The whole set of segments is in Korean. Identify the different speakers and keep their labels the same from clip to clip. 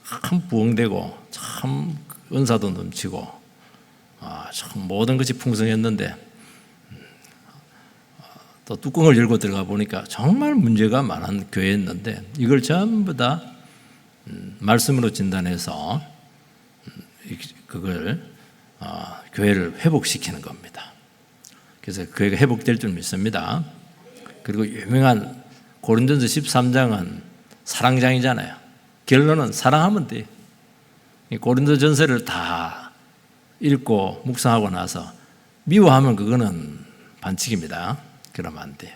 Speaker 1: 참 부흥되고 참 은사도 넘치고 참 모든 것이 풍성했는데 또 뚜껑을 열고 들어가 보니까 정말 문제가 많은 교회였는데 이걸 전부 다 말씀으로 진단해서 그걸 교회를 회복시키는 겁니다. 그래서 교회가 회복될 줄 믿습니다. 그리고 유명한 고린도전서 13장은 사랑장이잖아요. 결론은 사랑하면 돼. 고린도전서를 다 읽고 묵상하고 나서 미워하면 그거는 반칙입니다. 그러면 안 돼요.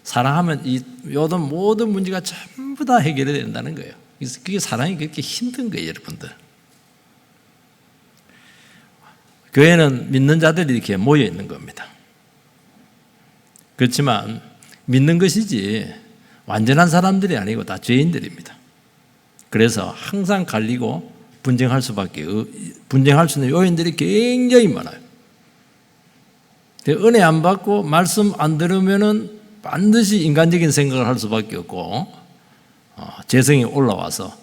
Speaker 1: 사랑하면 이 모든 문제가 전부 다 해결이 된다는 거예요. 그게 사랑이 그렇게 힘든 거예요, 여러분들. 교회는 믿는 자들이 이렇게 모여 있는 겁니다. 그렇지만 믿는 것이지 완전한 사람들이 아니고 다 죄인들입니다. 그래서 항상 갈리고 분쟁할 수 있는 요인들이 굉장히 많아요. 은혜 안 받고 말씀 안 들으면은 반드시 인간적인 생각을 할 수밖에 없고 재성이 올라와서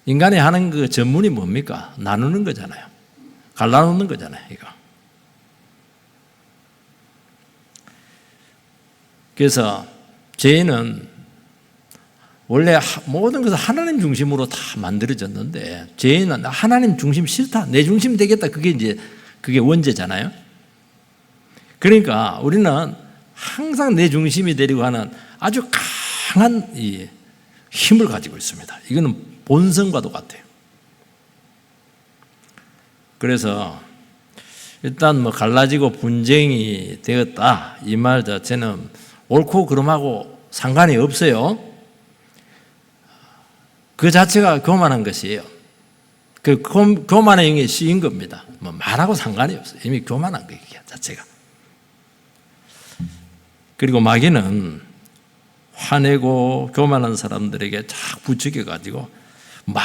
Speaker 1: 인간이 하는 그 전문이 뭡니까? 나누는 거잖아요. 갈라놓는 거잖아요. 이거. 그래서 죄인은 원래 모든 것을 하나님 중심으로 다 만들어졌는데 죄인은 하나님 중심 싫다, 내 중심 되겠다. 그게 원죄잖아요. 그러니까 우리는 항상 내 중심이 되려고 하는 아주 강한 이 힘을 가지고 있습니다. 이거는 본성과도 같아요. 그래서 일단 갈라지고 분쟁이 되었다 이 말 자체는 옳고 그름하고 상관이 없어요. 그 자체가 교만한 것이에요. 그 교만의 영에 씌인 겁니다. 뭐 말하고 상관이 없어요. 이미 교만한 거예요, 자체가. 그리고 마귀는 화내고 교만한 사람들에게 쫙 부추겨가지고 막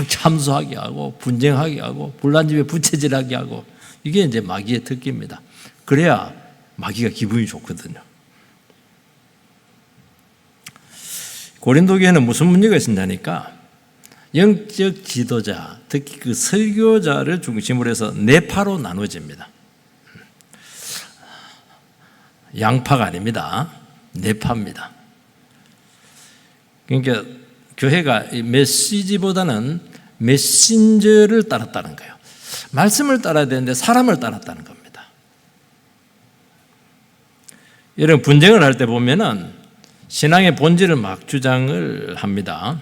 Speaker 1: 참소하게 하고 분쟁하게 하고 불난집에 부채질하게 하고 이게 이제 마귀의 특기입니다. 그래야 마귀가 기분이 좋거든요. 고린도 교회는 무슨 문제가 있었냐니까 영적 지도자, 특히 그 설교자를 중심으로 해서 네 파로 나눠집니다. 양파가 아닙니다. 네 파입니다. 그러니까 교회가 메시지보다는 메신저를 따랐다는 거예요. 말씀을 따라야 되는데 사람을 따랐다는 겁니다. 이런 분쟁을 할 때 보면은 신앙의 본질을 막 주장을 합니다.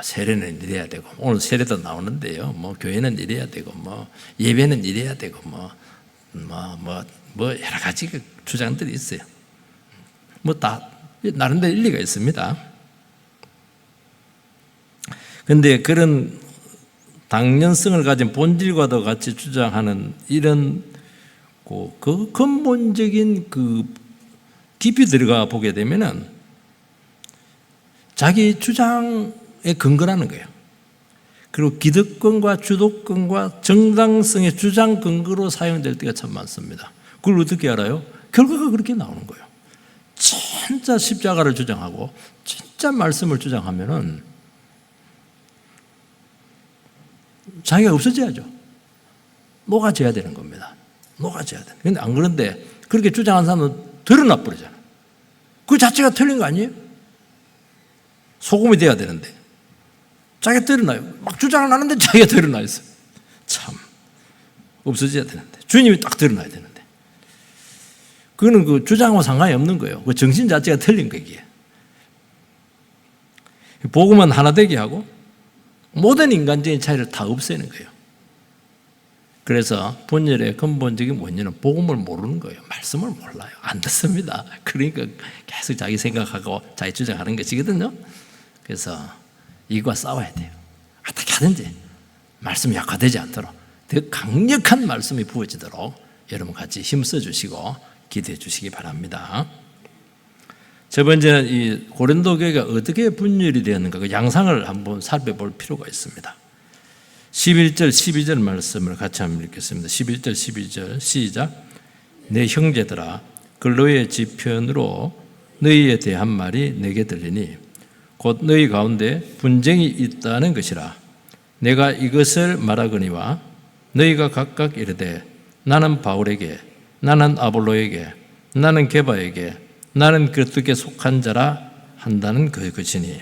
Speaker 1: 세례는 이래야 되고, 오늘 세례도 나오는데요. 교회는 이래야 되고, 예배는 이래야 되고, 여러 가지 주장들이 있어요. 다 나름대로 일리가 있습니다. 그런데 그런 당연성을 가진 본질과도 같이 주장하는 이런 그 근본적인 깊이 들어가 보게 되면은 자기 주장에 근거라는 거예요. 그리고 기득권과 주도권과 정당성의 주장 근거로 사용될 때가 참 많습니다. 그걸 어떻게 알아요? 결과가 그렇게 나오는 거예요. 진짜 십자가를 주장하고 진짜 말씀을 주장하면은 자기가 없어져야죠. 녹아져야 되는 겁니다. 녹아져야 돼. 그런데 안 그런데 그렇게 주장하는 사람은 드러나 버리잖아. 그 자체가 틀린 거 아니에요? 소금이 돼야 되는데 자기가 드러나요. 막 주장을 하는데 자기가 드러나 있어. 참 없어져야 되는데 주님이 딱 드러나야 되는데 그거는 그 주장하고 상관이 없는 거예요. 그 정신 자체가 틀린 거기에. 복음은 하나 되게 하고 모든 인간적인 차이를 다 없애는 거예요. 그래서 분열의 근본적인 원인은 복음을 모르는 거예요. 말씀을 몰라요. 안 듣습니다. 그러니까 계속 자기 생각하고 자기 주장하는 것이거든요. 그래서 이거와 싸워야 돼요. 어떻게 하든지 말씀이 약화되지 않도록 더 강력한 말씀이 부어지도록 여러분 같이 힘써 주시고 기도해 주시기 바랍니다. 첫 번째는 이 고린도 교회가 어떻게 분열이 되었는가 그 양상을 한번 살펴볼 필요가 있습니다. 11절 12절 말씀을 같이 한번 읽겠습니다. 11절 12절 시작. 내 형제들아 근로의 지편으로 너희에 대한 말이 내게 들리니 곧 너희 가운데 분쟁이 있다는 것이라. 내가 이것을 말하거니와 너희가 각각 이르되 나는 바울에게, 나는 아볼로에게, 나는 게바에게, 나는 그리스도께 속한 자라 한다는 것이니.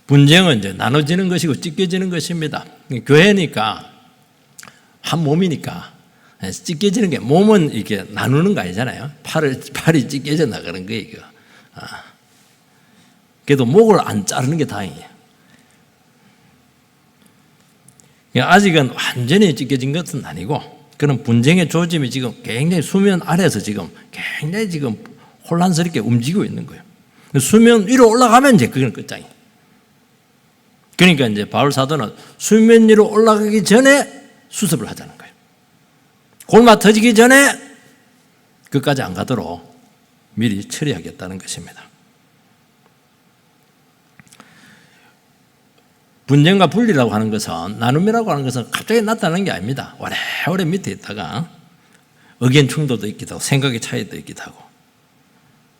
Speaker 1: 분쟁은 이제 나눠지는 것이고 찢겨지는 것입니다. 교회니까 한 몸이니까 찢겨지는 게, 몸은 이게 나누는 거 아니잖아요. 팔이 찢겨져 나가는 거예요. 이거. 그래도 목을 안 자르는 게 다행이에요. 아직은 완전히 찢겨진 것은 아니고, 그런 분쟁의 조짐이 지금 굉장히 수면 아래에서 지금 굉장히 지금 혼란스럽게 움직이고 있는 거예요. 수면 위로 올라가면 이제 그건 끝장이에요. 그러니까 이제 바울 사도는 수면 위로 올라가기 전에 수습을 하자는 거예요. 골마 터지기 전에 끝까지 안 가도록 미리 처리하겠다는 것입니다. 분쟁과 분리라고 하는 것은, 나눔이라고 하는 것은 갑자기 나타나는 게 아닙니다. 오래오래 밑에 있다가 의견 충돌도 있기도 하고 생각의 차이도 있기도 하고,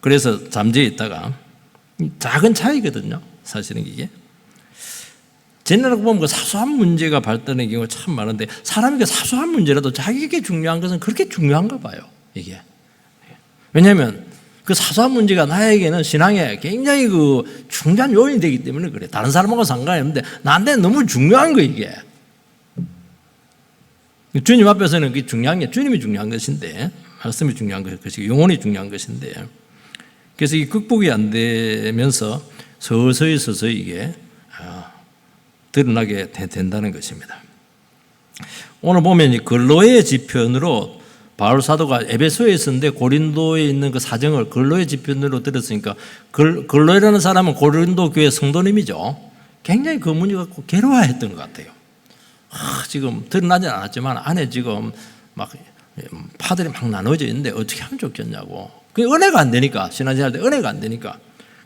Speaker 1: 그래서 잠재해 있다가 작은 차이거든요. 사실은 이게 제네라고 보면 그 사소한 문제가 발단하는 경우가 참 많은데, 사람이 그 사소한 문제라도 자기에게 중요한 것은 그렇게 중요한가 봐요. 이게 왜냐하면 그 사소한 문제가 나에게는 신앙에 굉장히 그 중요한 요인이 되기 때문에 그래. 다른 사람하고 상관이 없는데 나한테는 너무 중요한 거 이게. 주님 앞에서는 그게 중요한 게, 주님이 중요한 것인데, 말씀이 중요한 것이고 영혼이 중요한 것인데, 그래서 이 극복이 안 되면서 서서히 이게 드러나게 된다는 것입니다. 오늘 보면 이 근로의 지편으로 바울 사도가 에베소에 있었는데 고린도에 있는 그 사정을 근로의 지편으로 들었으니까, 근로라는 사람은 고린도 교회 성도님이죠. 굉장히 그 문제 갖고 괴로워했던 것 같아요. 지금 드러나지 않았지만 안에 지금 막 파들이 막 나눠져 있는데 어떻게 하면 좋겠냐고. 그 은혜가 안 되니까, 신앙생활 때 은혜가 안 되니까.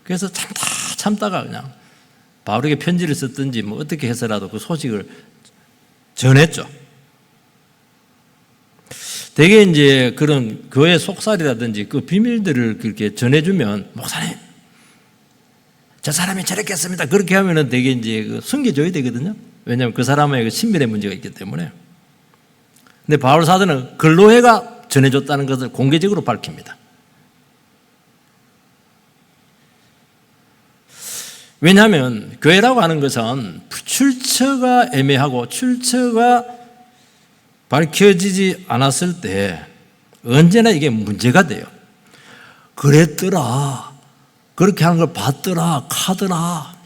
Speaker 1: 그래서 참다가 그냥 바울에게 편지를 썼든지 뭐 어떻게 해서라도 그 소식을 전했죠. 대개 이제 그런 교회 속살이라든지 그 비밀들을 그렇게 전해주면, 목사님, 저 사람이 저랬겠습니다. 그렇게 하면은 되게 이제 숨겨줘야 되거든요. 왜냐하면 그 사람의 그 신변의 문제가 있기 때문에. 근데 바울 사도는 근로회가 전해줬다는 것을 공개적으로 밝힙니다. 왜냐하면 교회라고 하는 것은 출처가 애매하고 출처가 밝혀지지 않았을 때 언제나 이게 문제가 돼요. 그랬더라, 그렇게 하는 걸 봤더라, 카더라.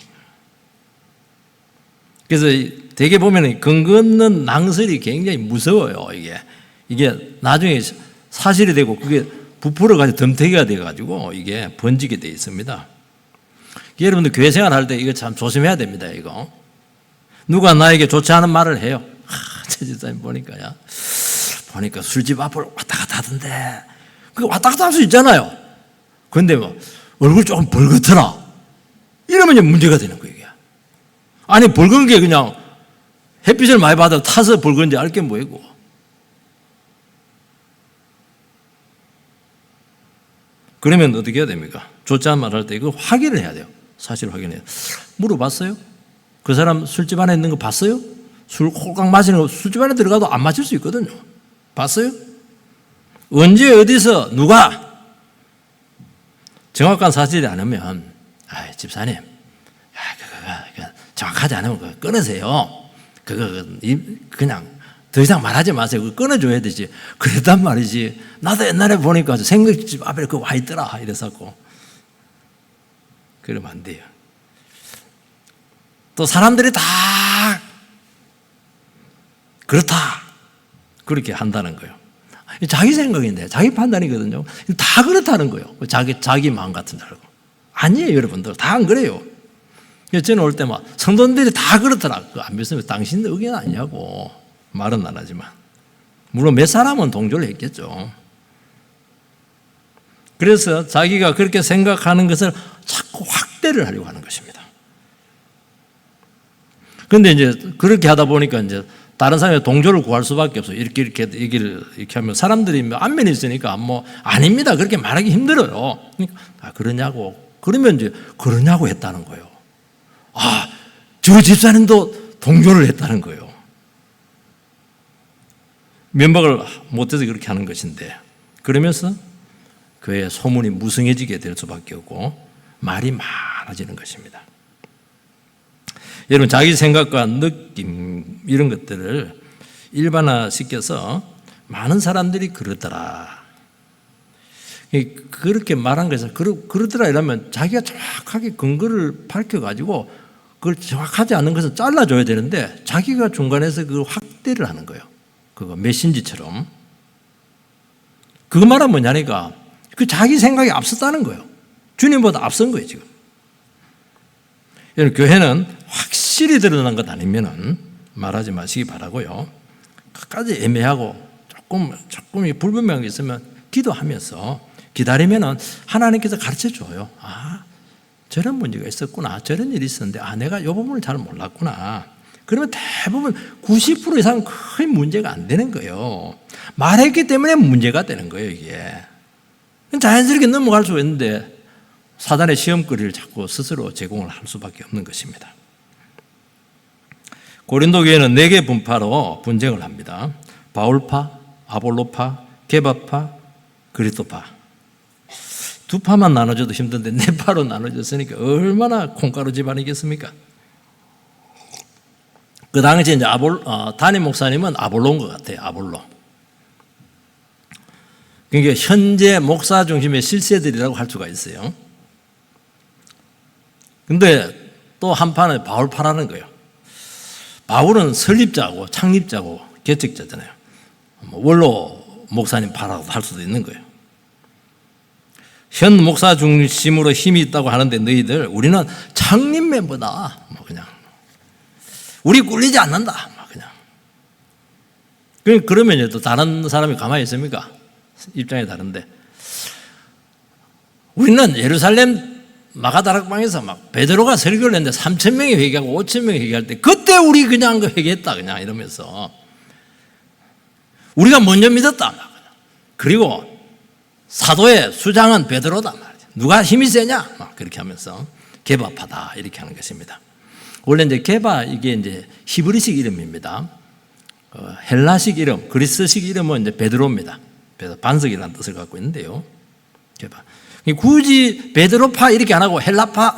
Speaker 1: 그래서 되게 보면 근거 없는 낭설이 굉장히 무서워요. 이게 나중에 사실이 되고 그게 부풀어가지고 덤태기가 돼가지고 이게 번지게 돼 있습니다. 여러분들 교회 생활할 때 이거 참 조심해야 됩니다. 이거 누가 나에게 좋지 않은 말을 해요. 제 집사님 보니까 술집 앞을 왔다 갔다 하던데, 그거 왔다 갔다 할 수 있잖아요. 근데 뭐 얼굴 조금 벌겋더라 이러면 이제 문제가 되는 거예요. 아니 벌건 게 그냥 햇빛을 많이 받아 타서 벌건지 알 게 뭐이고. 그러면 어떻게 해야 됩니까? 좋지 않은 말 할 때 이거 확인을 해야 돼요. 사실 확인해요. 물어봤어요? 그 사람 술집 안에 있는 거 봤어요? 술 홀깍 마시는 거 술집 안에 들어가도 안 마실 수 있거든요. 봤어요? 언제 어디서 누가? 정확한 사실이 아니면 집사님 그거 정확하지 않으면 그거 끊으세요. 그거 그냥 더 이상 말하지 마세요. 그거 끊어줘야 되지. 그랬단 말이지. 나도 옛날에 보니까 생맥집 앞에 그거 와 있더라 이래서고. 그러면 안 돼요. 또 사람들이 다 그렇다 그렇게 한다는 거예요. 자기 생각인데 자기 판단이거든요. 다 그렇다는 거예요. 자기 마음 같은 줄 알고. 아니에요. 여러분들 다 안 그래요. 저는 올 때 막 성도들이 다 그렇더라. 그거 안 믿으면 당신들 의견 아니냐고 말은 안 하지만, 물론 몇 사람은 동조를 했겠죠. 그래서 자기가 그렇게 생각하는 것을 자꾸 확대를 하려고 하는 것입니다. 그런데 이제 그렇게 하다 보니까 이제 다른 사람의 동조를 구할 수밖에 없어요. 이렇게 얘기를 이렇게 하면 사람들이 안면이 있으니까 뭐 아닙니다. 그렇게 말하기 힘들어요. 그러니까 그러냐고. 그러면 이제 그러냐고 했다는 거예요. 저 집사님도 동조를 했다는 거예요. 면박을 못해서 그렇게 하는 것인데, 그러면서 교회의 소문이 무성해지게 될 수밖에 없고 말이 많아지는 것입니다. 여러분, 자기 생각과 느낌 이런 것들을 일반화시켜서 많은 사람들이 그러더라, 그렇게 말한 것에서 그러더라 이러면 자기가 정확하게 근거를 밝혀가지고 그걸 정확하지 않은 것은 잘라줘야 되는데 자기가 중간에서 그 확대를 하는 거예요. 그거 메신지처럼. 그 말은 뭐냐니까 그 자기 생각이 앞섰다는 거예요. 주님보다 앞선 거예요 지금. 여러분, 교회는 확실히 드러난 것 아니면은 말하지 마시기 바라고요. 끝까지 애매하고 조금이 불분명한 게 있으면 기도하면서 기다리면은 하나님께서 가르쳐 줘요. 저런 문제가 있었구나, 저런 일이 있었는데 내가 이 부분을 잘 몰랐구나. 그러면 대부분 90% 이상은 거의 문제가 안 되는 거예요. 말했기 때문에 문제가 되는 거예요 이게. 자연스럽게 넘어갈 수 있는데 사단의 시험거리를 자꾸 스스로 제공을 할 수밖에 없는 것입니다. 고린도 교회는 4개 분파로 분쟁을 합니다. 바울파, 아볼로파, 게바파, 그리스도파. 2파만 나눠줘도 힘든데 4파로 나눠졌으니까 얼마나 콩가루 집안이겠습니까? 그 당시에 이제 담임 목사님은 아볼로인 것 같아요. 아볼로. 그러니까 현재 목사 중심의 실세들이라고 할 수가 있어요. 근데 또 한파는 바울파라는 거예요. 바울은 설립자고 창립자고 개척자잖아요. 원로 목사님 파라고 할 수도 있는 거예요. 현 목사 중심으로 힘이 있다고 하는데 너희들 우리는 창립 멤버다. 그냥 우리 꿀리지 않는다. 그냥 그러면 또 다른 사람이 가만히 있습니까? 입장이 다른데 우리는 예루살렘 마가다락방에서 막 베드로가 설교를 했는데 3,000명이 회개하고 5,000명이 회개할 때 그때 우리 그냥 회개했다 그냥 이러면서 우리가 먼저 믿었다. 그리고 사도의 수장은 베드로다 말이죠. 누가 힘이 세냐? 막 그렇게 하면서 게바파다 이렇게 하는 것입니다. 원래 이제 게바 이게 이제 히브리식 이름입니다. 헬라식 이름, 그리스식 이름은 이제 베드로입니다. 그래서 반석이라는 뜻을 갖고 있는데요. 게바. 굳이 베드로파 이렇게 안 하고 헬라파,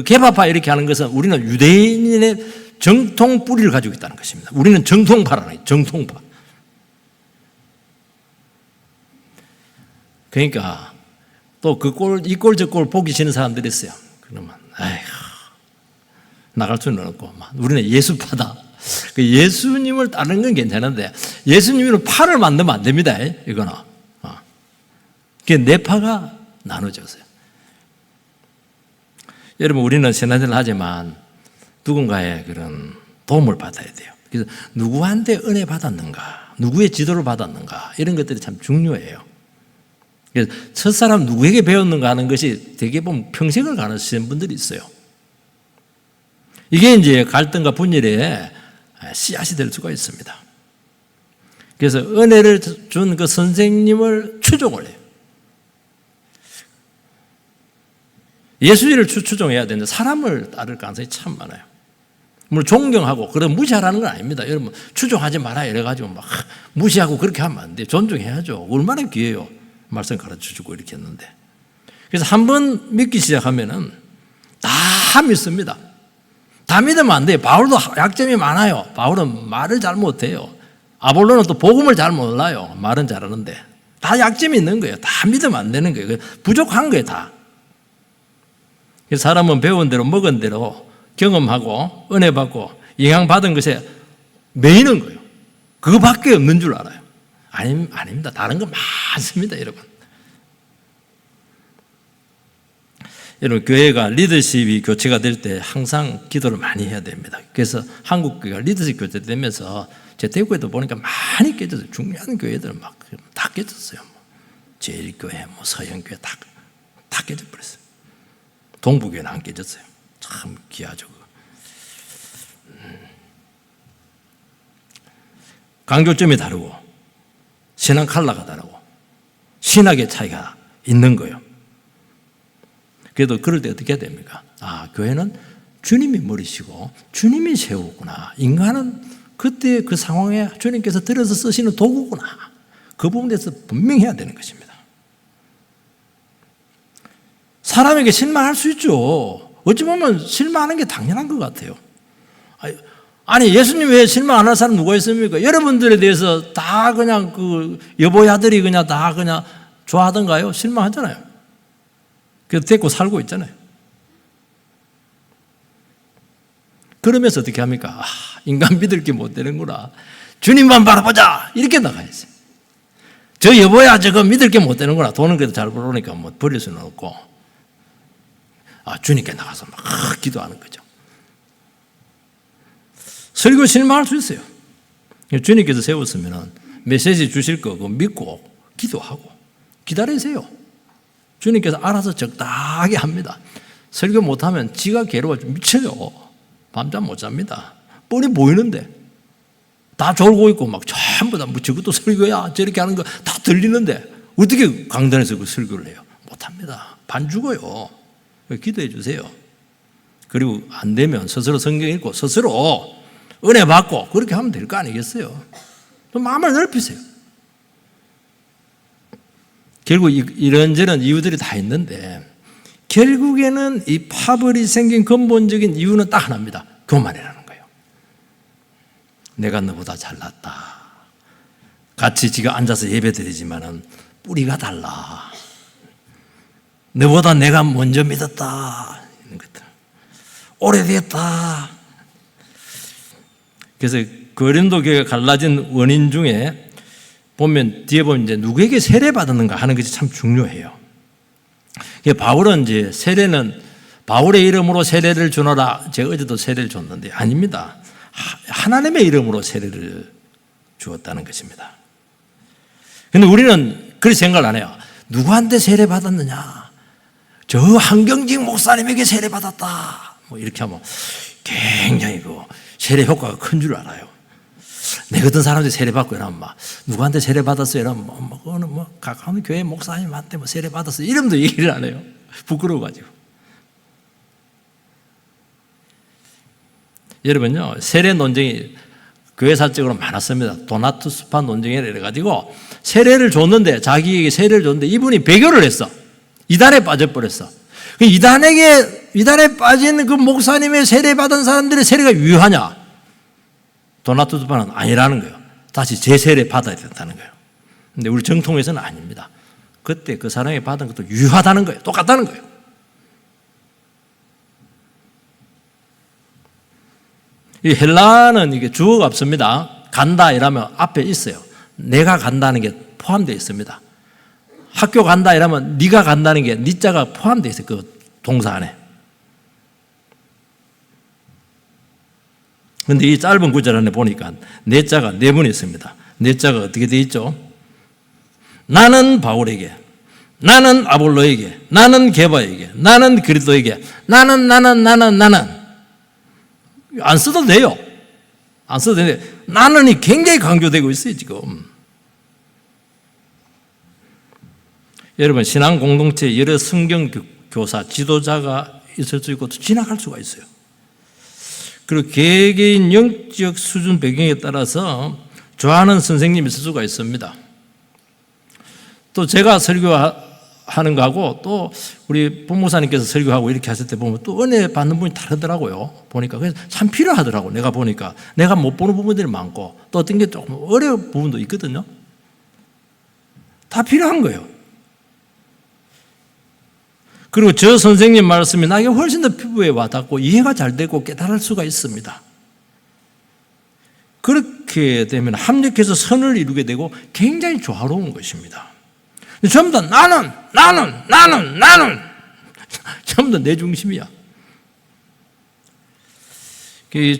Speaker 1: 게바파 이렇게 하는 것은 우리는 유대인의 정통 뿌리를 가지고 있다는 것입니다. 우리는 정통파라는 거예요. 정통파. 그러니까 또 이 꼴 저 꼴 보기 싫은 사람들이 있어요. 그러면 나갈 수는 없고 우리는 예수파다. 예수님을 따르는 건 괜찮은데 예수님은 파를 만들면 안 됩니다. 이거는. 그게 4파가 나눠졌어요. 여러분, 우리는 신앙생활을 하지만 누군가의 그런 도움을 받아야 돼요. 그래서 누구한테 은혜 받았는가, 누구의 지도를 받았는가 이런 것들이 참 중요해요. 그래서 첫사람 누구에게 배웠는가 하는 것이 되게 보면 평생을 가르치는 분들이 있어요. 이게 이제 갈등과 분열의 씨앗이 될 수가 있습니다. 그래서 은혜를 준 그 선생님을 추종을 해요. 예수님을 추종해야 되는데 사람을 따를 가능성이 참 많아요. 물론 존경하고 그럼 무시하라는 건 아닙니다. 여러분 추종하지 마라 이래가지고 막 무시하고 그렇게 하면 안 돼요. 존중해야죠. 얼마나 귀해요. 말씀 가르쳐주고 이렇게 했는데. 그래서 한 번 믿기 시작하면은 다 믿습니다. 다 믿으면 안 돼요. 바울도 약점이 많아요. 바울은 말을 잘 못해요. 아볼로는 또 복음을 잘 몰라요. 말은 잘하는데 다 약점이 있는 거예요. 다 믿으면 안 되는 거예요. 부족한 거예요 다. 사람은 배운 대로 먹은 대로 경험하고 은혜 받고 영향 받은 것에 매이는 거예요. 그거밖에 없는 줄 알아요. 아닙니다. 다른 거 많습니다, 여러분. 여러분, 교회가 리더십이 교체가 될 때 항상 기도를 많이 해야 됩니다. 그래서 한국 교회가 리더십 교체되면서 제 대구에도 보니까 많이 깨졌어요. 중요한 교회들은 막 다 깨졌어요. 제일교회, 서영교회 다 깨져버렸어요. 동부교회는 안 깨졌어요. 참 귀하죠. 강조점이 다르고 신앙 컬러가 다르고 신학의 차이가 있는 거예요. 그래도 그럴 때 어떻게 해야 됩니까? 교회는 주님이 머리시고 주님이 세우구나. 인간은 그때 그 상황에 주님께서 들여서 쓰시는 도구구나. 그 부분에 대해서 분명해야 되는 것입니다. 사람에게 실망할 수 있죠. 어찌 보면 실망하는 게 당연한 것 같아요. 아니 예수님 외에 실망 안 할 사람 누가 있습니까? 여러분들에 대해서 다 그냥 그 여보의 아들이 그냥 다 그냥 좋아하던가요? 실망하잖아요. 그래서 데리고 살고 있잖아요. 그러면서 어떻게 합니까? 인간 믿을 게 못 되는구나. 주님만 바라보자. 이렇게 나가야지. 저 여보야 저거 믿을 게 못 되는구나. 돈은 그래도 잘 벌어오니까 뭐 버릴 수는 없고. 주님께 나가서 막 기도하는 거죠. 설교 실망할 수 있어요. 주님께서 세웠으면 메시지 주실 거 그거 믿고 기도하고 기다리세요. 주님께서 알아서 적당하게 합니다. 설교 못하면 지가 괴로워 미쳐요. 밤잠 못 잡니다. 뻔히 보이는데 다 졸고 있고 막 전부 다 뭐 저것도 설교야 저렇게 하는 거 다 들리는데 어떻게 강단에서 그 설교를 해요? 못합니다. 반 죽어요. 기도해 주세요. 그리고 안 되면 스스로 성경 읽고 스스로 은혜 받고 그렇게 하면 될 거 아니겠어요? 마음을 넓히세요. 결국 이런저런 이유들이 다 있는데 결국에는 이 파벌이 생긴 근본적인 이유는 딱 하나입니다. 교만이라는 거예요. 내가 너보다 잘났다. 같이 지가 앉아서 예배드리지만은 뿌리가 달라. 너보다 내가 먼저 믿었다. 이런 것들. 오래됐다. 그래서 고린도 교회가 갈라진 원인 중에 보면 뒤에 보면 이제 누구에게 세례 받았는가 하는 것이 참 중요해요. 바울은 이제 세례는 바울의 이름으로 세례를 주노라. 제가 어제도 세례를 줬는데 아닙니다. 하나님의 이름으로 세례를 주었다는 것입니다. 그런데 우리는 그렇게 생각을 안 해요. 누구한테 세례 받았느냐? 저 한경직 목사님에게 세례 받았다. 뭐 이렇게 하면 굉장히 그 세례 효과가 큰 줄 알아요. 내 같은 사람들이 세례 받고 이러면 막 누구한테 세례 받았어요? 이러면 그거는 가까운 교회 목사님한테 세례 받았어요. 이름도 얘기를 안 해요. 부끄러워가지고. 여러분요, 세례 논쟁이 교회사적으로 많았습니다. 도나투스파 논쟁이라 이래가지고 세례를 줬는데 자기에게 세례를 줬는데 이분이 배교를 했어. 이단에 빠져버렸어. 이단에 빠진 그 목사님의 세례 받은 사람들의 세례가 유효하냐? 도나투스파는 아니라는 거예요. 다시 재세례 받아야 된다는 거예요. 근데 우리 정통에서는 아닙니다. 그때 그 사람이 받은 것도 유효하다는 거예요. 똑같다는 거예요. 이 헬라는 이게 주어가 없습니다. 간다 이러면 앞에 있어요. 내가 간다는 게 포함되어 있습니다. 학교 간다 이러면 네가 간다는 게 니자가 포함되어 있어요. 그 동사 안에. 그런데 이 짧은 구절 안에 보니까 내자가 네 번 있습니다. 내자가 어떻게 되어 있죠? 나는 바울에게, 나는 아볼로에게, 나는 게바에게, 나는 그리스도에게, 나는 안 써도 돼요. 안 써도 되는데 나는이 굉장히 강조되고 있어요 지금. 여러분 신앙 공동체에 여러 성경 교사, 지도자가 있을 수 있고 또 지나갈 수가 있어요. 그리고 개개인 영적 수준 배경에 따라서 좋아하는 선생님이 있을 수가 있습니다. 또 제가 설교하는 거하고 또 우리 부목사님께서 설교하고 이렇게 하실 때 보면 또 은혜 받는 분이 다르더라고요. 보니까 그래서 참 필요하더라고. 내가 보니까 내가 못 보는 부분들이 많고 또 어떤 게 조금 어려운 부분도 있거든요. 다 필요한 거예요. 그리고 저 선생님 말씀이 나에게 훨씬 더 피부에 와닿고 이해가 잘 되고 깨달을 수가 있습니다. 그렇게 되면 합력해서 선을 이루게 되고 굉장히 조화로운 것입니다. 전부 다 나는 전부 다 내 중심이야.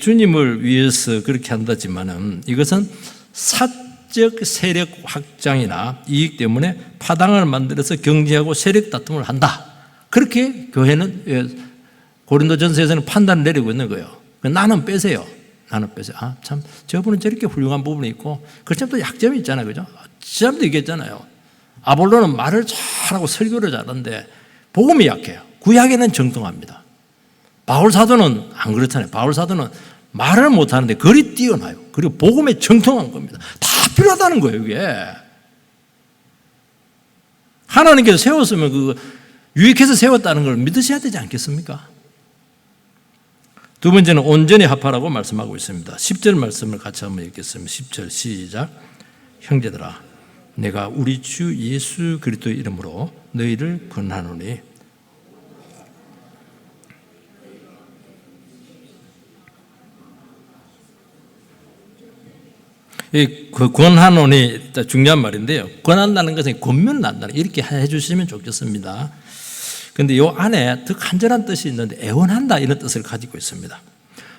Speaker 1: 주님을 위해서 그렇게 한다지만은 이것은 사적 세력 확장이나 이익 때문에 파당을 만들어서 경제하고 세력 다툼을 한다. 그렇게 교회는 고린도전서에서는 판단을 내리고 있는 거예요. 나는 빼세요. 나는 빼세요. 참 저분은 저렇게 훌륭한 부분이 있고 그렇지만 또 약점이 있잖아요. 그죠? 지난번도 얘기했잖아요. 아볼로는 말을 잘하고 설교를 잘하는데 복음이 약해요. 구약에는 정통합니다. 바울 사도는 안 그렇잖아요. 바울 사도는 말을 못하는데 글이 뛰어나요. 그리고 복음에 정통한 겁니다. 다 필요하다는 거예요, 이게. 하나님께서 세웠으면 그 유익해서 세웠다는 걸 믿으셔야 되지 않겠습니까? 두 번째는 온전히 합하라고 말씀하고 있습니다. 10절 말씀을 같이 한번 읽겠습니다. 10절 시작. 형제들아, 내가 우리 주 예수 그리스도의 이름으로 너희를 권하노니 그 권하노니 중요한 말인데요. 권한다는 것은 권면 난다는 이렇게 해주시면 좋겠습니다. 그런데 이 안에 더 간절한 뜻이 있는데 애원한다 이런 뜻을 가지고 있습니다.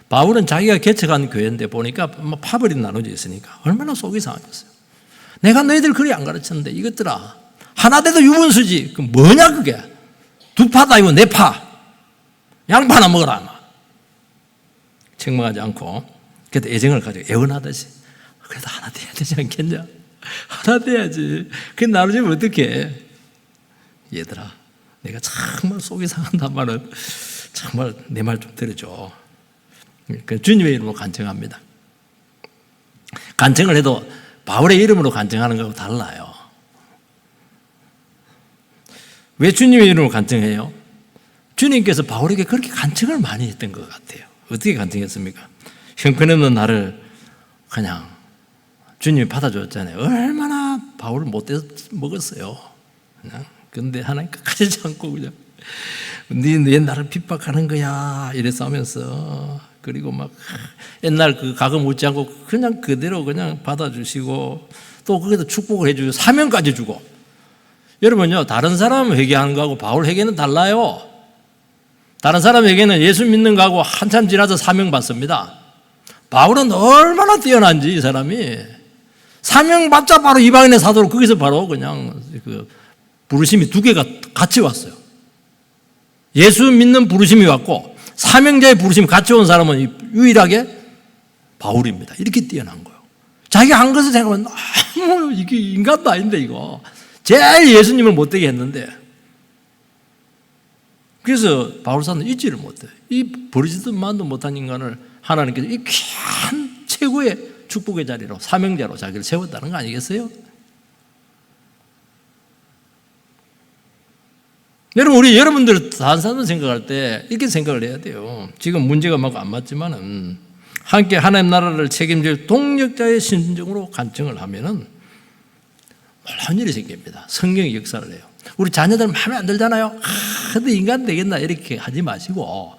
Speaker 1: 바울은 자기가 개척한 교회인데 보니까 파벌이 나눠져 있으니까 얼마나 속이 상하겠어요. 내가 너희들 그리 안 가르쳤는데 이것들아 하나 돼도 유분수지. 그 뭐냐 그게. 두 파다 이거 네 파. 양파 하나 먹어라. 책망하지 않고 그래도 애정을 가지고 애원하듯이 그래도 하나 돼야 되지 않겠냐. 하나 돼야지. 그게 나눠지면 어떡해. 얘들아 내가 정말 속이 상한단 말은 정말 내 말 좀 들어줘. 그러니까 주님의 이름으로 간청합니다. 간청을 해도 바울의 이름으로 간청하는 거하고 달라요. 왜 주님의 이름으로 간청해요? 주님께서 바울에게 그렇게 간청을 많이 했던 것 같아요. 어떻게 간청했습니까? 형편없는 나를 그냥 주님이 받아줬잖아요. 얼마나 바울을 못해서 먹었어요. 그냥. 근데 하나님 끝까지 참고 그냥 네 나를 핍박하는 거야 이래서 하면서 그리고 막 옛날 그 가금 묻지 않고 그냥 그대로 그냥 받아주시고 또 거기서 축복을 해주고 사명까지 주고. 여러분요 다른 사람 회개하는 거하고 바울 회개는 달라요. 다른 사람 회개는 예수 믿는 거하고 한참 지나서 사명 받습니다. 바울은 얼마나 뛰어난지 이 사람이 사명 받자 바로 이방인의 사도로 거기서 바로 그냥 그 부르심이 두 개가 같이 왔어요. 예수 믿는 부르심이 왔고 사명자의 부르심이 같이 온 사람은 유일하게 바울입니다. 이렇게 뛰어난 거예요. 자기가 한 것을 생각하면 너무 이게 인간도 아닌데 이거 제일 예수님을 못되게 했는데 그래서 바울 사도는 잊지를 못해요. 이 버리지도 만도 못한 인간을 하나님께서 이 귀한 최고의 축복의 자리로 사명자로 자기를 세웠다는 거 아니겠어요? 여러분 우리 여러분들 다른 사람 생각할 때 이렇게 생각을 해야 돼요. 지금 문제가 막 안 맞지만은 함께 하나님 나라를 책임질 동력자의 심정으로 간청을 하면은 놀라운 일이 생깁니다. 성경이 역사를 해요. 우리 자녀들 마음에 안 들잖아요. 근데 인간 되겠나 이렇게 하지 마시고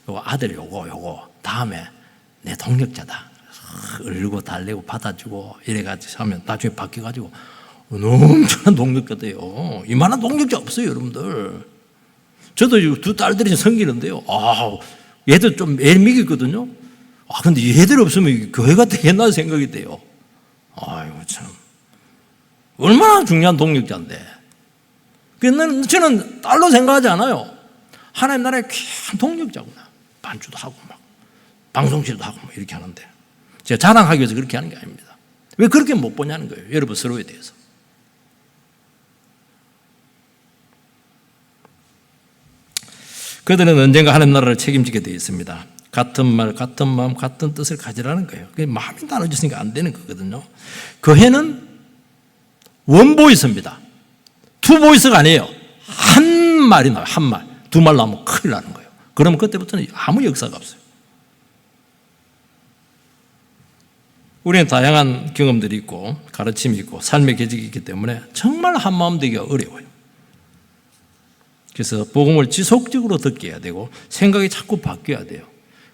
Speaker 1: 요거 아들 요거 다음에 내 동력자다. 얼고 달래고 받아주고 이래가지고 하면 나중에 바뀌어가지고 엄청난 동력자 돼요. 이만한 동력자 없어요, 여러분들. 저도 두 딸들이 섬기는데요. 얘들 좀 애미기거든요. 근데 얘들 없으면 교회가 되겠나 생각이 돼요. 아이고, 참. 얼마나 중요한 동력자인데. 저는 딸로 생각하지 않아요. 하나님 나라의 귀한 동력자구나. 반주도 하고 막 방송실도 하고 막 이렇게 하는데. 제가 자랑하기 위해서 그렇게 하는 게 아닙니다. 왜 그렇게 못 보냐는 거예요. 여러분 서로에 대해서. 그들은 언젠가 하나님 나라를 책임지게 되어 있습니다. 같은 말, 같은 마음, 같은 뜻을 가지라는 거예요. 마음이 나눠졌으니까 안 되는 거거든요. 교회는 원보이스입니다. 투보이스가 아니에요. 한 말이 나와요. 한 말. 두 말 나오면 큰일 나는 거예요. 그러면 그때부터는 아무 역사가 없어요. 우리는 다양한 경험들이 있고 가르침이 있고 삶의 계획이 있기 때문에 정말 한 마음 되기가 어려워요. 그래서 복음을 지속적으로 듣게 해야 되고 생각이 자꾸 바뀌어야 돼요.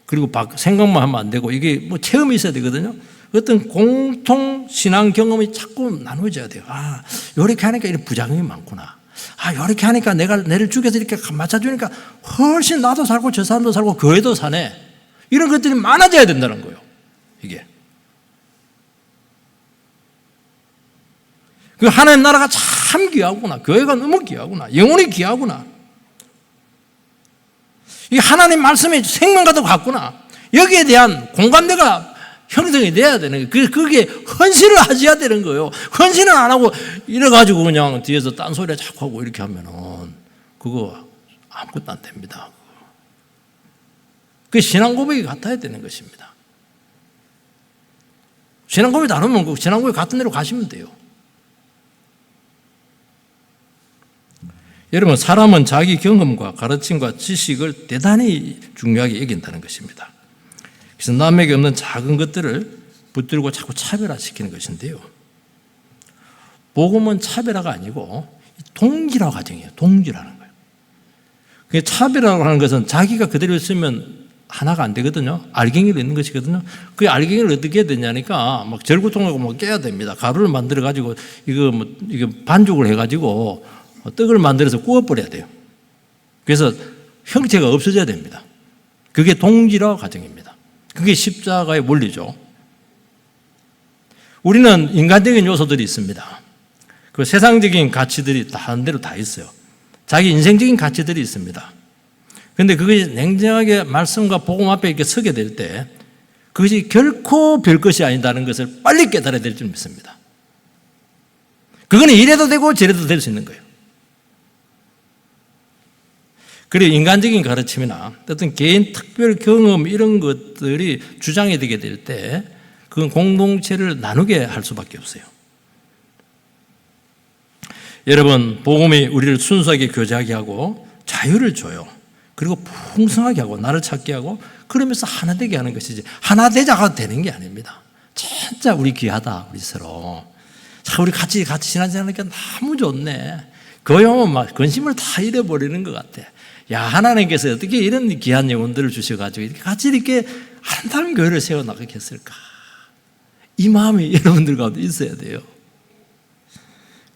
Speaker 1: 그리고 생각만 하면 안 되고 이게 뭐 체험이 있어야 되거든요. 어떤 공통 신앙 경험이 자꾸 나눠져야 돼요. 이렇게 하니까 이런 부작용이 많구나. 이렇게 하니까 내를 죽여서 이렇게 맞춰주니까 훨씬 나도 살고 저 사람도 살고 교회도 사네. 이런 것들이 많아져야 된다는 거예요. 이게. 그 하나님 나라가 참 귀하구나. 교회가 너무 귀하구나. 영혼이 귀하구나. 이 하나님 말씀에 생명과도 같구나. 여기에 대한 공감대가 형성이 돼야 되는 거예요. 그게 헌신을 하셔야 되는 거예요. 헌신을 안 하고 이래가지고 그냥 뒤에서 딴소리 자꾸 하고 이렇게 하면은 그거 아무것도 안 됩니다. 그 신앙 고백이 같아야 되는 것입니다. 신앙 고백이 다르면 그 신앙 고백 같은 데로 가시면 돼요. 여러분, 사람은 자기 경험과 가르침과 지식을 대단히 중요하게 여긴다는 것입니다. 그래서 남에게 없는 작은 것들을 붙들고 자꾸 차별화시키는 것인데요. 복음은 차별화가 아니고 동질화 과정이에요. 동질화하는 거예요. 차별화라고 하는 것은 자기가 그대로 있으면 하나가 안 되거든요. 알갱이로 있는 것이거든요. 그 알갱이를 어떻게 해야 되냐니까 막 절구통하고 뭐 깨야 됩니다. 가루를 만들어 가지고 이거 반죽을 해 가지고 떡을 만들어서 구워버려야 돼요. 그래서 형체가 없어져야 됩니다. 그게 동질화 과정입니다. 그게 십자가의 원리죠. 우리는 인간적인 요소들이 있습니다. 그 세상적인 가치들이 다른 데로 다 있어요. 자기 인생적인 가치들이 있습니다. 그런데 그것이 냉정하게 말씀과 복음 앞에 이렇게 서게 될 때 그것이 결코 별 것이 아니다는 것을 빨리 깨달아야 될 줄 믿습니다. 그거는 이래도 되고 저래도 될 수 있는 거예요. 그리고 인간적인 가르침이나 어떤 개인 특별 경험 이런 것들이 주장이 되게 될 때 그건 공동체를 나누게 할 수밖에 없어요. 여러분, 복음이 우리를 순수하게 교제하게 하고 자유를 줘요. 그리고 풍성하게 하고 나를 찾게 하고 그러면서 하나 되게 하는 것이지 하나 되자가 되는 게 아닙니다. 진짜 우리 귀하다, 우리 서로. 자, 우리 같이 지나니까 너무 좋네. 거기 오면 막 근심을 다 잃어버리는 것 같아. 야, 하나님께서 어떻게 이런 귀한 영혼들을 주셔가지고 이렇게 같이 이렇게 아름다운 교회를 세워나가게 했을까? 이 마음이 여러분들 가운데 있어야 돼요.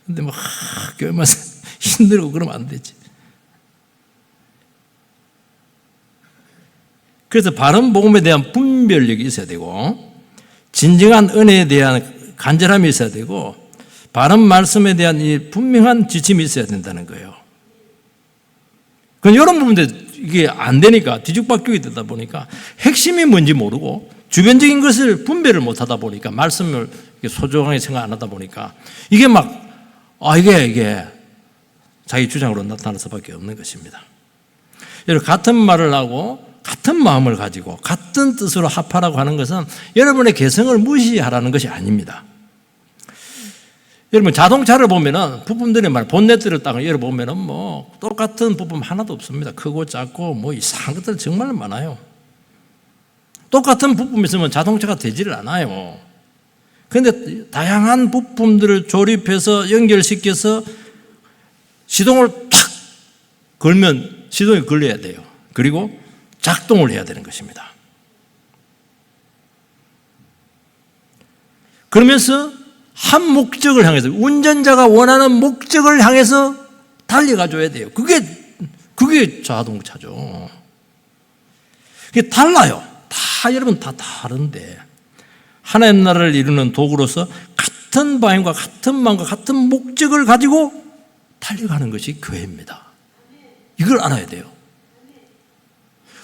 Speaker 1: 근데 막 교회만 힘들고 그러면 안 되지. 그래서 바른 복음에 대한 분별력이 있어야 되고 진정한 은혜에 대한 간절함이 있어야 되고 바른 말씀에 대한 이 분명한 지침이 있어야 된다는 거예요. 그건 이런 부분들 이게 안 되니까 뒤죽박죽이 되다 보니까 핵심이 뭔지 모르고 주변적인 것을 분별을 못하다 보니까 말씀을 소중하게 생각 안 하다 보니까 이게 막 이게 자기 주장으로 나타날 수밖에 없는 것입니다. 여러분, 같은 말을 하고 같은 마음을 가지고 같은 뜻으로 합하라고 하는 것은 여러분의 개성을 무시하라는 것이 아닙니다. 여러분, 자동차를 보면은 부품들이 본네트를 딱 열어보면은 뭐 똑같은 부품 하나도 없습니다. 크고 작고 뭐 이상한 것들 정말 많아요. 똑같은 부품이 있으면 자동차가 되지를 않아요. 그런데 다양한 부품들을 조립해서 연결시켜서 시동을 탁 걸면 시동이 걸려야 돼요. 그리고 작동을 해야 되는 것입니다. 그러면서 한 목적을 향해서 운전자가 원하는 목적을 향해서 달려가 줘야 돼요. 그게 자동차죠. 그게 달라요. 여러분 다 다른데 하나님 나라를 이루는 도구로서 같은 방향과 같은 마음과 같은 목적을 가지고 달려가는 것이 교회입니다. 이걸 알아야 돼요.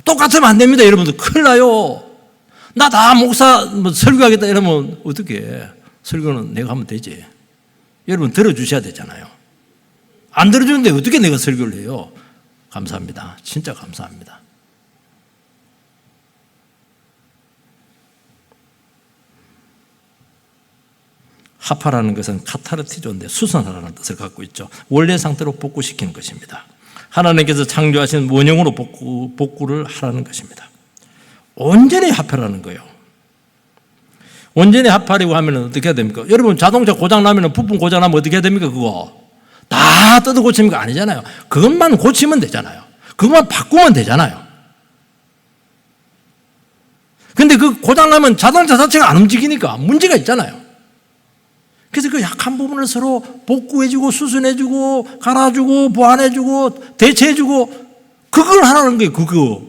Speaker 1: 똑같으면 안 됩니다. 여러분들 큰일 나요. 나 다 목사 설교하겠다 이러면 어떻게 해? 설교는 내가 하면 되지. 여러분 들어주셔야 되잖아요. 안 들어주는데 어떻게 내가 설교를 해요? 감사합니다. 진짜 감사합니다. 하파라는 것은 카타르티조인데 수선하라는 뜻을 갖고 있죠. 원래 상태로 복구시키는 것입니다. 하나님께서 창조하신 원형으로 복구를 하라는 것입니다. 온전히 합하라는 거예요. 온전히 합하려고 하면 어떻게 해야 됩니까? 여러분 자동차 고장나면 부품 고장나면 어떻게 해야 됩니까? 그거 다 뜯어 고치는 거 아니잖아요. 그것만 고치면 되잖아요. 그것만 바꾸면 되잖아요. 근데 그 고장나면 자동차 자체가 안 움직이니까 문제가 있잖아요. 그래서 그 약한 부분을 서로 복구해주고 수순해주고 갈아주고 보완해주고 대체해주고 그걸 하라는 거예요. 그거.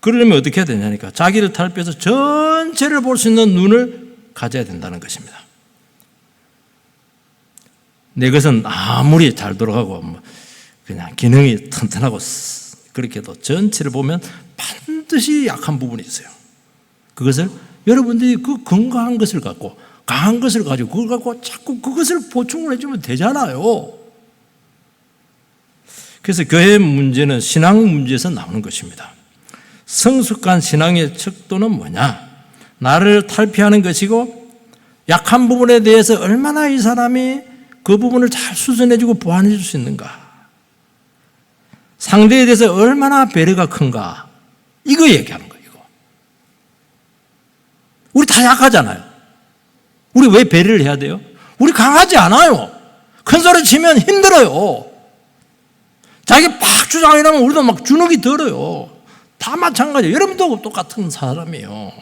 Speaker 1: 그러려면 어떻게 해야 되냐니까 자기를 탈피해서 전체를 볼 수 있는 눈을 가져야 된다는 것입니다. 내 것은 아무리 잘 돌아가고 그냥 기능이 튼튼하고 그렇게 해도 전체를 보면 반드시 약한 부분이 있어요. 그것을 여러분들이 그 건강한 것을 갖고 강한 것을 가지고 그걸 갖고 자꾸 그것을 보충을 해주면 되잖아요. 그래서 교회의 문제는 신앙 문제에서 나오는 것입니다. 성숙한 신앙의 척도는 뭐냐? 나를 탈피하는 것이고 약한 부분에 대해서 얼마나 이 사람이 그 부분을 잘 수선해주고 보완해 줄 수 있는가? 상대에 대해서 얼마나 배려가 큰가? 이거 얘기하는 거예요. 이거. 우리 다 약하잖아요. 우리 왜 배려를 해야 돼요? 우리 강하지 않아요. 큰 소리 치면 힘들어요. 자기 팍 주장이라면 우리도 막 주눅이 들어요. 다 마찬가지예요. 여러분도 똑같은 사람이에요.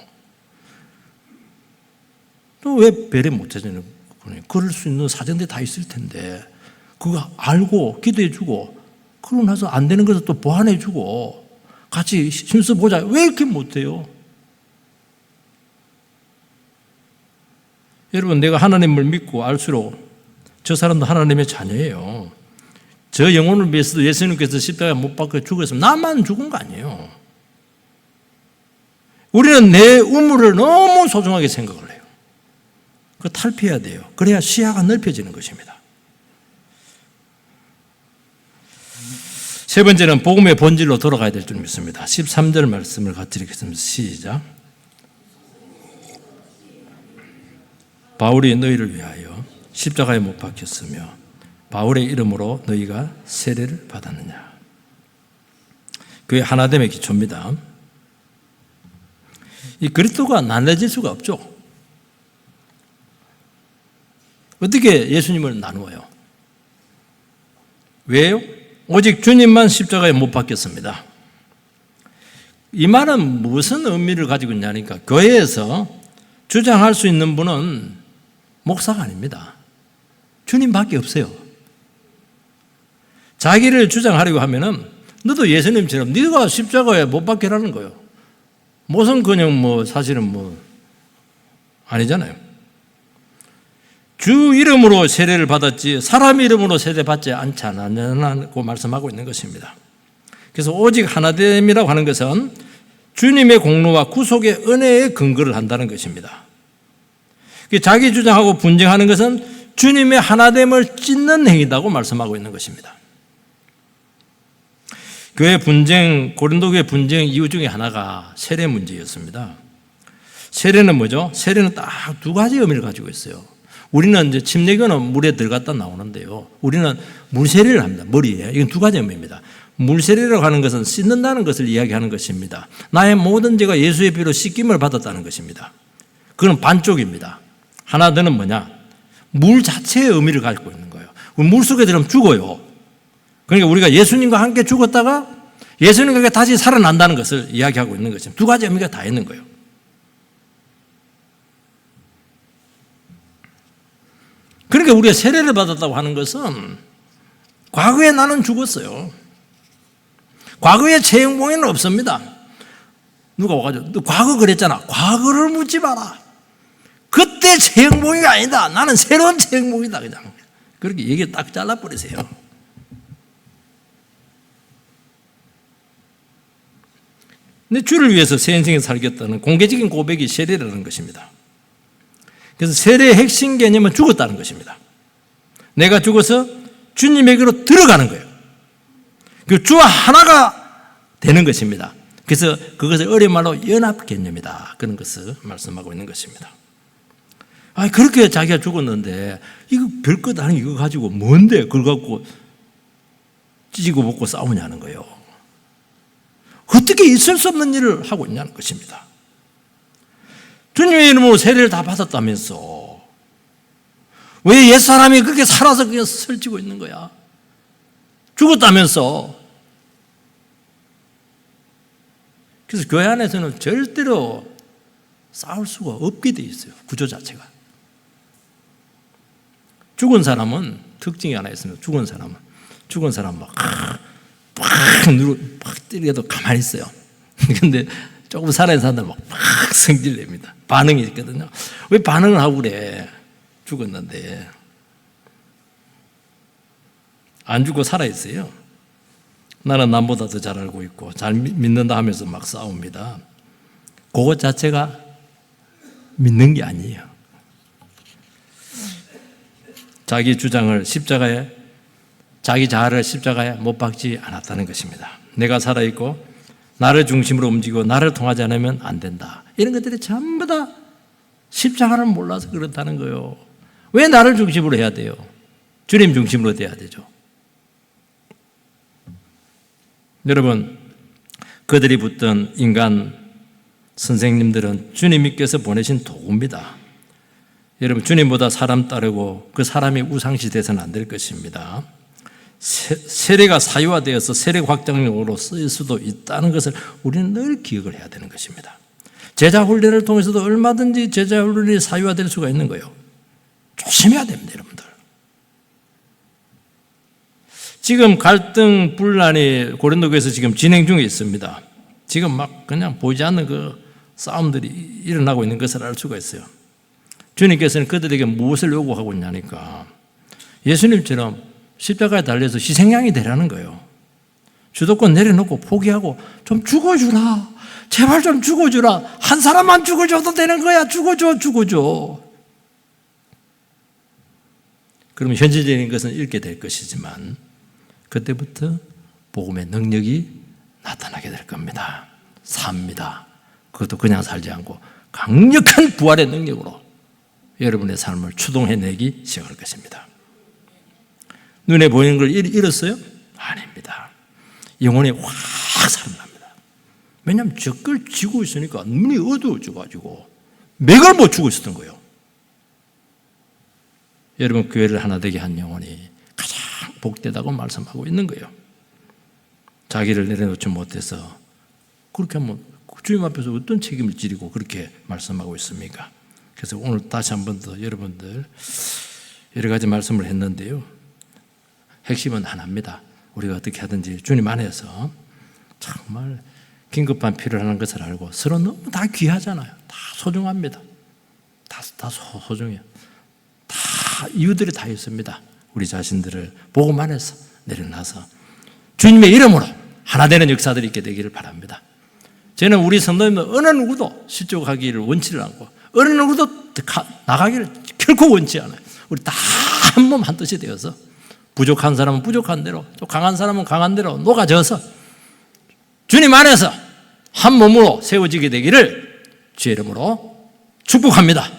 Speaker 1: 또 왜 배려 못 해주는 거예요? 그럴 수 있는 사정들이 다 있을 텐데 그거 알고 기도해주고 그러고 나서 안 되는 것을 또 보완해주고 같이 힘써보자. 왜 이렇게 못해요? 여러분, 내가 하나님을 믿고 알수록 저 사람도 하나님의 자녀예요. 저 영혼을 위해서도 예수님께서 십자가에 못 박혀 죽었으면 나만 죽은 거 아니에요. 우리는 내 우물을 너무 소중하게 생각을 해요. 그거 탈피해야 돼요. 그래야 시야가 넓혀지는 것입니다. 세 번째는 복음의 본질로 돌아가야 될 줄 믿습니다. 13절 말씀을 같이 읽겠습니다. 시작. 바울이 너희를 위하여 십자가에 못 박혔으며 바울의 이름으로 너희가 세례를 받았느냐. 그게 하나됨의 기초입니다. 이 그리스도가 나눠질 수가 없죠. 어떻게 예수님을 나누어요? 왜요? 오직 주님만 십자가에 못 박혔습니다. 이 말은 무슨 의미를 가지고 있냐니까 교회에서 주장할 수 있는 분은 목사가 아닙니다. 주님밖에 없어요. 자기를 주장하려고 하면은 너도 예수님처럼 네가 십자가에 못 박혀라는 거예요. 무슨 그냥 사실은 아니잖아요. 주 이름으로 세례를 받았지 사람 이름으로 세례 받지 않지 않았냐고 말씀하고 있는 것입니다. 그래서 오직 하나됨이라고 하는 것은 주님의 공로와 구속의 은혜에 근거를 한다는 것입니다. 자기 주장하고 분쟁하는 것은 주님의 하나됨을 찢는 행위다고 말씀하고 있는 것입니다. 교회 분쟁, 고린도 교회 분쟁 이유 중에 하나가 세례 문제였습니다. 세례는 뭐죠? 세례는 딱 두 가지 의미를 가지고 있어요. 우리는 이제 침례교는 물에 들어갔다 나오는데요. 우리는 물세례를 합니다. 머리에. 이건 두 가지 의미입니다. 물세례라고 하는 것은 씻는다는 것을 이야기하는 것입니다. 나의 모든 죄가 예수의 피로 씻김을 받았다는 것입니다. 그건 반쪽입니다. 하나 더는 뭐냐? 물 자체의 의미를 가지고 있는 거예요. 물 속에 들어가면 죽어요. 그러니까 우리가 예수님과 함께 죽었다가 예수님과 함께 다시 살아난다는 것을 이야기하고 있는 것입니다. 두 가지 의미가 다 있는 거예요. 그러니까 우리가 세례를 받았다고 하는 것은 과거에 나는 죽었어요. 과거에 제 행복에는 없습니다. 누가 와가지고 너 과거 그랬잖아. 과거를 묻지 마라. 그때 제 행복이가 아니다. 나는 새로운 제 행복이다. 그냥 그렇게 얘기 딱 잘라버리세요. 근데 주를 위해서 새 인생에 살겠다는 공개적인 고백이 세례라는 것입니다. 그래서 세례의 핵심 개념은 죽었다는 것입니다. 내가 죽어서 주님에게로 들어가는 거예요. 그 주와 하나가 되는 것입니다. 그래서 그것을 어려운 말로 연합 개념이다. 그런 것을 말씀하고 있는 것입니다. 그렇게 자기가 죽었는데 이거 별것 아닌 이거 가지고 뭔데 그걸 갖고 찢고 먹고 싸우냐는 거예요. 어떻게 있을 수 없는 일을 하고 있냐는 것입니다. 주님의 이름으로 세례를 다 받았다면서 왜 옛사람이 그렇게 살아서 그냥 설치고 있는 거야? 죽었다면서. 그래서 교회 안에서는 절대로 싸울 수가 없게 돼 있어요. 구조 자체가. 죽은 사람은 특징이 하나 있습니다. 죽은 사람 막 때려도 가만히 있어요. 근데 조금 살아있는 사람들 막 성질냅니다. 반응이 있거든요. 왜 반응을 하고 그래? 죽었는데. 안 죽고 살아있어요. 나는 남보다 더 잘 알고 있고 잘 믿는다 하면서 막 싸웁니다. 그것 자체가 믿는 게 아니에요. 자기 주장을 십자가에 자기 자아를 십자가에 못 박지 않았다는 것입니다. 내가 살아있고 나를 중심으로 움직이고 나를 통하지 않으면 안 된다. 이런 것들이 전부 다 십자가를 몰라서 그렇다는 거예요. 왜 나를 중심으로 해야 돼요? 주님 중심으로 돼야 되죠. 여러분, 그들이 붙던 인간 선생님들은 주님께서 보내신 도구입니다. 여러분, 주님보다 사람 따르고 그 사람이 우상시 돼서는 안 될 것입니다. 세례가 사유화되어서 세례 확장용으로 쓰일 수도 있다는 것을 우리는 늘 기억을 해야 되는 것입니다. 제자 훈련을 통해서도 얼마든지 제자 훈련이 사유화될 수가 있는 거예요. 조심해야 됩니다, 여러분들. 지금 갈등 분란이 고린도교에서 지금 진행 중에 있습니다. 지금 막 그냥 보이지 않는 그 싸움들이 일어나고 있는 것을 알 수가 있어요. 주님께서는 그들에게 무엇을 요구하고 있냐니까 예수님처럼 십자가에 달려서 희생양이 되라는 거예요. 주도권 내려놓고 포기하고 좀 죽어주라. 제발 좀 죽어주라. 한 사람만 죽어줘도 되는 거야. 죽어줘. 그러면 현실적인 것은 잃게 될 것이지만 그때부터 복음의 능력이 나타나게 될 겁니다. 삽니다. 그것도 그냥 살지 않고 강력한 부활의 능력으로 여러분의 삶을 추동해내기 시작할 것입니다. 눈에 보이는 걸 잃었어요? 아닙니다. 영혼이 확 살아납니다. 왜냐하면 적을 쥐고 있으니까 눈이 어두워져가지고 맥을 못 주고 있었던 거예요. 여러분, 교회를 하나 되게 한 영혼이 가장 복되다고 말씀하고 있는 거예요. 자기를 내려놓지 못해서 그렇게 하면 주님 앞에서 어떤 책임을 지리고 그렇게 말씀하고 있습니까? 그래서 오늘 다시 한 번 더 여러분들 여러 가지 말씀을 했는데요. 핵심은 하나입니다. 우리가 어떻게 하든지 주님 안에서 정말 긴급한 필요를 하는 것을 알고 서로 너무 다 귀하잖아요. 다 소중합니다. 다 소중해요. 다 이유들이 다 있습니다. 우리 자신들을 복음 안에서 내려놔서 주님의 이름으로 하나 되는 역사들이 있게 되기를 바랍니다. 저는 우리 성도님들 어느 누구도 실족하기를 원치를 않고 어느 누구도 나가기를 결코 원치 않아요. 우리 다 한 몸 한 뜻이 되어서 부족한 사람은 부족한 대로 또 강한 사람은 강한 대로 녹아져서 주님 안에서 한 몸으로 세워지게 되기를 주의 이름으로 축복합니다.